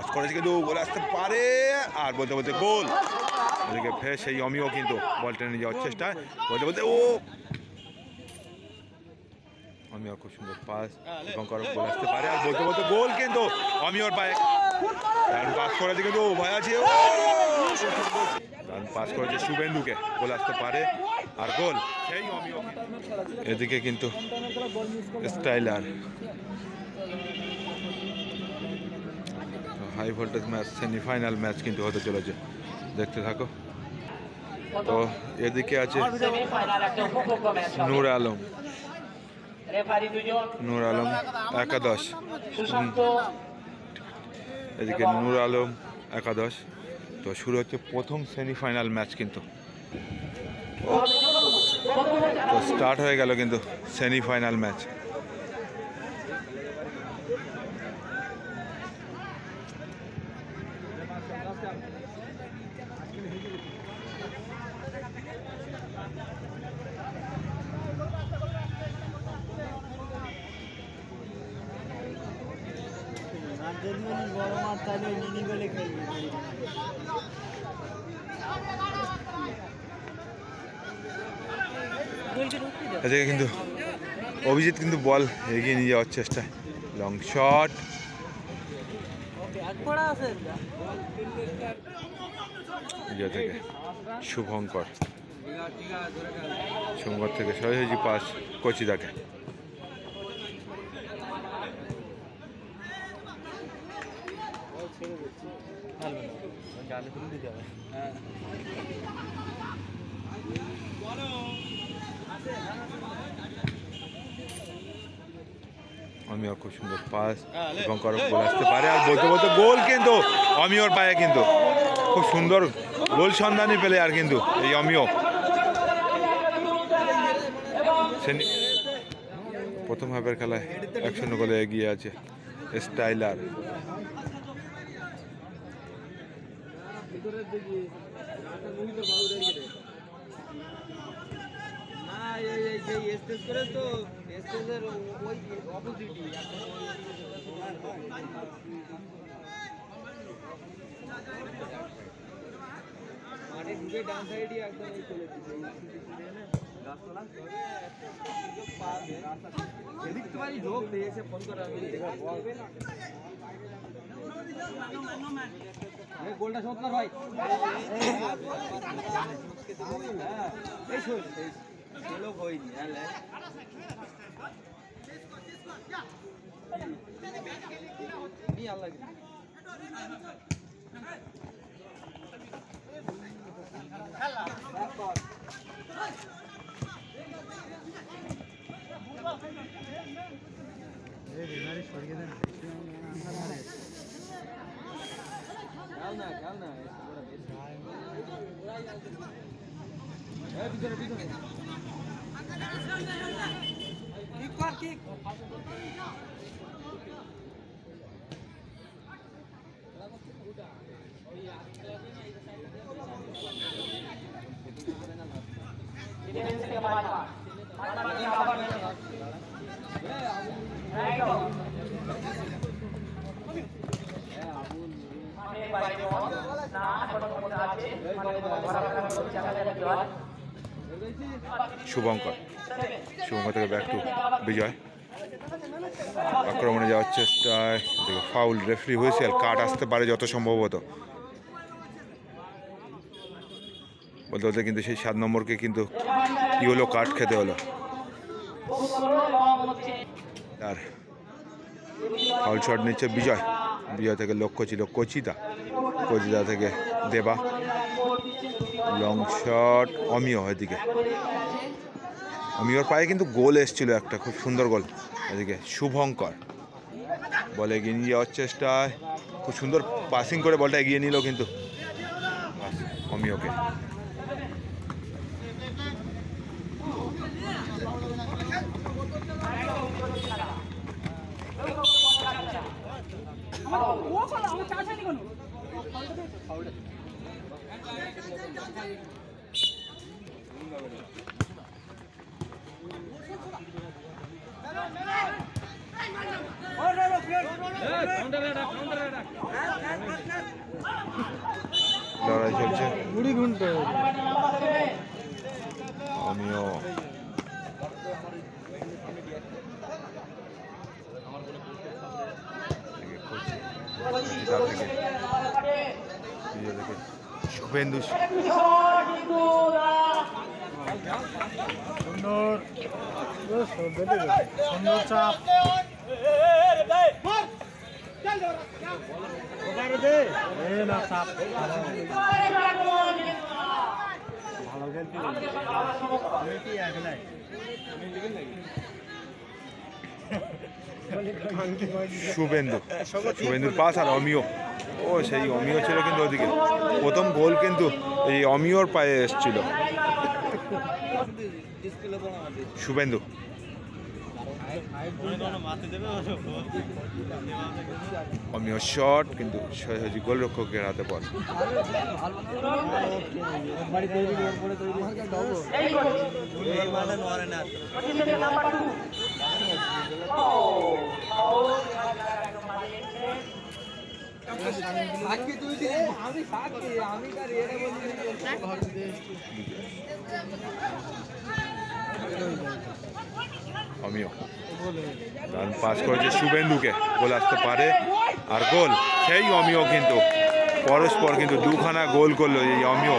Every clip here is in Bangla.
পাস করেছে কিন্তু গোল আসতে পারে আর বলতে বলতে গোল। এদিকে ফের সেই অমিও কিন্তু বল টেনে যাওয়ার চেষ্টায় বলতে বলতে ও অমিও খুব সুন্দর পাস এবং গোল আসতে পারে আর বলতে বলতে গোল কিন্তু অমিওর পায়ে পাস করেছে কিন্তু উভয় আছে পাস করেছে শুভেন্দুকে গোল আসতে পারে আর গোল সেই অমিও। এদিকে কিন্তু স্টাইলার high voltage match semifinal match কিন্তু হতে চলেছে, দেখতে থাকো। তো এদিকে আছে নূর আলম একাদশ, এদিকে নূর আলম একাদশ। তো শুরু হচ্ছে প্রথম সেমিফাইনাল ম্যাচ কিন্তু, তো স্টার্ট হয়ে গেল কিন্তু সেমিফাইনাল ম্যাচ। এদিকে কিন্তু অভিজিৎ কিন্তু বল এগিয়ে নিয়ে যাওয়ার চেষ্টায়, লং শট থেকে শুভঙ্কর থেকে সহজে পাস কচিদাকে। অমিও খুব সুন্দর পাস এবং গোল আসতে পারে আর বলতে বলতে গোল কিন্তু অমিওর পায়ে কিন্তু খুব সুন্দর গোল সন্ধানী প্লেয়ার কিন্তু এই অমিও। প্রথম হাফের খেলায় 1-0 গোলে এগিয়ে আছে স্টাইলার। গোলটা শোধ কর ভাই, লোক হয়নি আল্লাহ শুভঙ্কর থেকে ব্যাক টু বিজয়, আক্রমণে যাওয়ার চেষ্টায় ফাউল, রেফারি হুইসেল, কাট আসতে পারে যত সম্ভবত বলতে বলতে কিন্তু সেই 7 নম্বরকে কিন্তু ইয়েলো কার্ড খেতে হলো। আর ফাউল শট নিচ্ছে বিজয় থেকে লক্ষ্য ছিল কচিদা থেকে দেবা, লং শট অমিও। এদিকে অমিওর পায়ে কিন্তু গোল এসেছিল একটা, খুব সুন্দর গোল। এদিকে শুভঙ্কর বল এগিয়ে নিয়ে যাওয়ার চেষ্টায় খুব সুন্দর পাসিং করে বলটা এগিয়ে নিল কিন্তু অমিওকে। লড়াই চলছে বুড়ি ঘন্টা আমিও শুভেন্দু সুন্দর সুন্দর চাপ না চাপ ভালো শুভেন্দুর পাস আর অমিয় ও সেই অমিয় ছিল কিন্তু ওদিকে প্রথম গোল কিন্তু এই অমিয়র পায়ে এসেছিল শুভেন্দু অমিয় শট কিন্তু সোজাসুজি গোলরক্ষকের হাতে পড়ে অমিয় দারুণ পাস করেছে শুভেন্দুকে গোল আসতে পারে আর গোল সেই অমিয় কিন্তু পরস্পর কিন্তু দুখানা গোল করলো এই অমিয়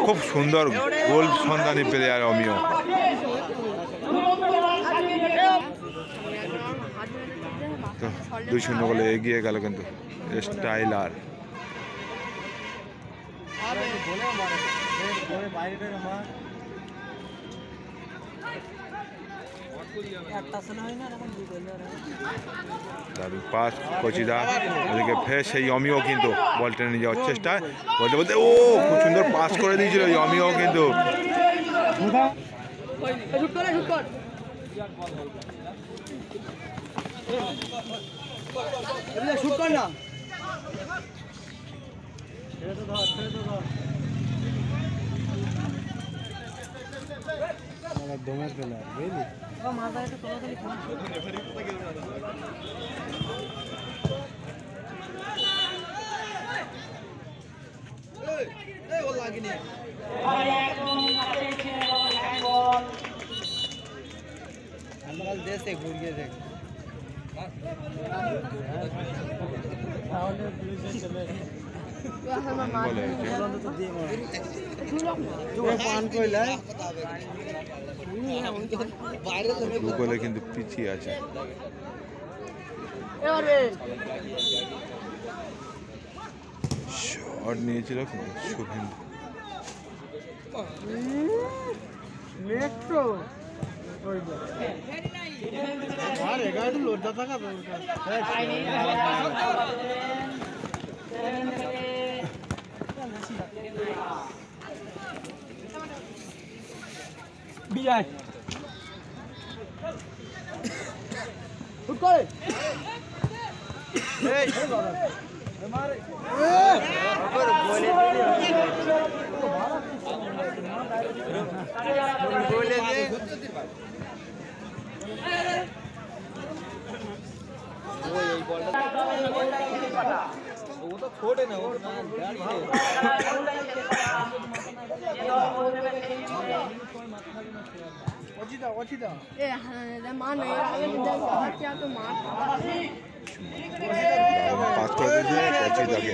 খুব সুন্দর গোল সন্ধানী প্লেয়ার অমিয় তো 2-0 গোলে এগিয়ে গেল কিন্তু স্টাইলার দারুণ পাস কচিদা ওদিকে ফের সেই অমিও কিন্তু বল টেনে নিয়ে যাওয়ার চেষ্টা বলতে বলতে ও খুব সুন্দর পাস করে দিয়েছিল এই অমিও কিন্তু শুট কর না দমের প্লেয়ার বুঝলি দেশে ঘুরিয়ে দেখ গুগলে কিন্তু পিছিয়ে আছে শট নিয়েছিল কিন্তু শুভেন্দু লজ্জা থাকা দরকার বিজয় ফুট করে এই মারে বলে দে ওই এই বলটা ও তো ছোটে না ও পাস করে দিয়েছে কচিদাকে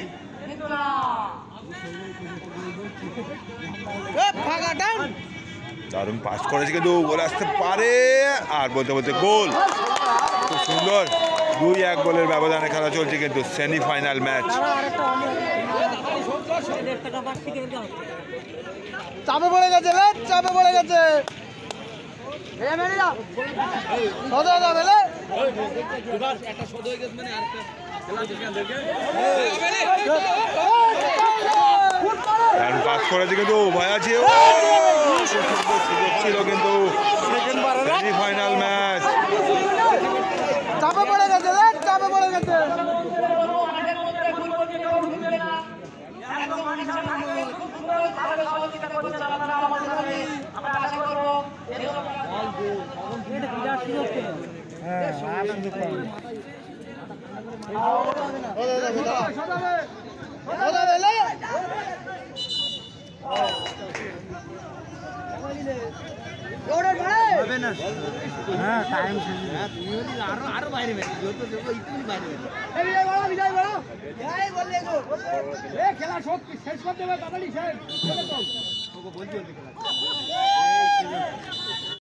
দারুণ পাস করেছে কিন্তু গোল আসতে পারে আর বলতে বলতে গোল খুব সুন্দর 2-1 গোলের ব্যবধানে খেলা চলছে কিন্তু সেমিফাইনাল ম্যাচ চাপে পড়ে গেছে চাপে পড়ে গেছে পাস করেছে কিন্তু ভয় আছে ছিল কিন্তু সেমিফাইনাল ম্যাচ চাপে পড়ে গেছে চাপে পড়ে গেছে হ্যাঁ টাইম শেষ তুমি আরো বাইরে বেরো যত যত ইতুনি বাইরে বেরো খেলা সব শেষ করতে হবে তাড়াতাড়ি শেষ বলছি